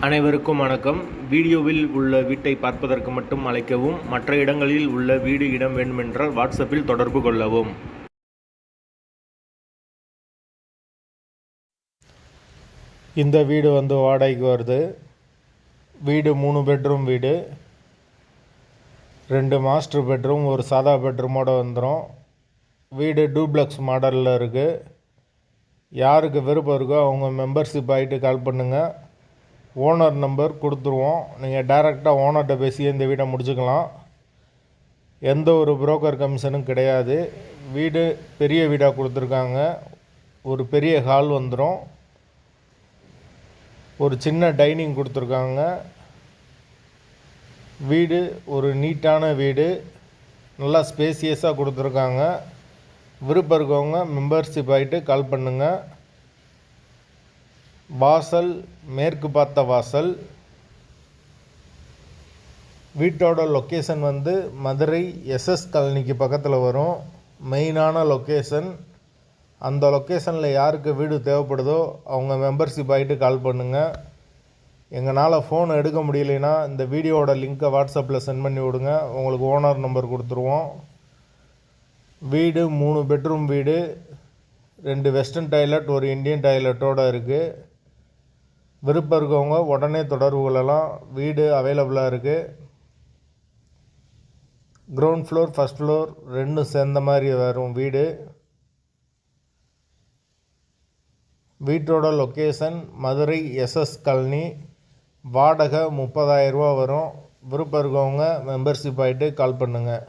அனைவருக்கும் வணக்கம். வீடியோவில் உள்ள வீட்டை பார்ப்பதற்கு மட்டும் அழைக்கவும். மற்ற இடங்களில் உள்ள வீடு இடம் வேண்டுமென்றால் வாட்ஸ்அப்பில் தொடர்பு கொள்ளவும். இந்த வீடு வாடகைக்கு வருது. வீடு 3 பெட்ரூம் வீடு, 2 மாஸ்டர் பெட்ரூம், ஒரு சாதா பெட்ரூமோடு வந்துடும். வீடு டூப்ளக்ஸ் மாடலில் இருக்குது. யாருக்கு விருப்பம் இருக்கோ அவங்க மெம்பர்ஷிப் ஆகிட்டு கால் பண்ணுங்கள். ஓனர் நம்பர் கொடுத்துருவோம். நீங்கள் டைரெக்டாக ஓனர்கிட்ட பேசி இந்த வீடை முடிச்சுக்கலாம். எந்த ஒரு புரோக்கர் கமிஷனும் கிடையாது. வீடு பெரிய வீடாக கொடுத்துருக்காங்க. ஒரு பெரிய ஹால் வந்துடும். ஒரு சின்ன டைனிங் கொடுத்துருக்காங்க. வீடு ஒரு நீட்டான வீடு, நல்லா ஸ்பேசியஸாக கொடுத்துருக்காங்க. விருப்பம் இருக்கவங்க மெம்பர்ஷிப் ஆகிட்டு கால் பண்ணுங்கள். வாசல் மேற்கு பார்த்த வாசல். வீட்டோட லொக்கேஷன் மதுரை எஸ்எஸ் காலனிக்கு பக்கத்தில் வரும். மெயினான லொக்கேஷன். அந்த லொக்கேஷனில் யாருக்கு வீடு தேவைப்படுதோ அவங்க மெம்பர்ஷிப் ஆகிட்டு கால் பண்ணுங்கள். எங்களால் ஃபோன் எடுக்க முடியலைன்னா இந்த வீடியோவோட லிங்க்கை வாட்ஸ்அப்பில் சென்ட் பண்ணி விடுங்க. உங்களுக்கு ஓனர் நம்பர் கொடுத்துருவோம். வீடு 3 பெட்ரூம் வீடு, 2 வெஸ்டர்ன் டாய்லெட், ஒரு இந்தியன் டாய்லெட்டோடு இருக்குது. விருப்பம் இருக்கவங்க உடனே தொடர்பு கொள்ளலாம். வீடு அவைலபிளாக இருக்குது. கிரவுண்ட் ஃப்ளோர், ஃபஸ்ட் ஃப்ளோர் ரெண்டும் சேர்ந்த மாதிரி வரும் வீடு. வீட்டோட லொக்கேஷன் மதுரை எஸ்எஸ் காலனி. வாடகை 30,000 ரூபா வரும். விருப்பம் இருக்கவங்க மெம்பர்ஷிப் ஆகிட்டு கால் பண்ணுங்கள்.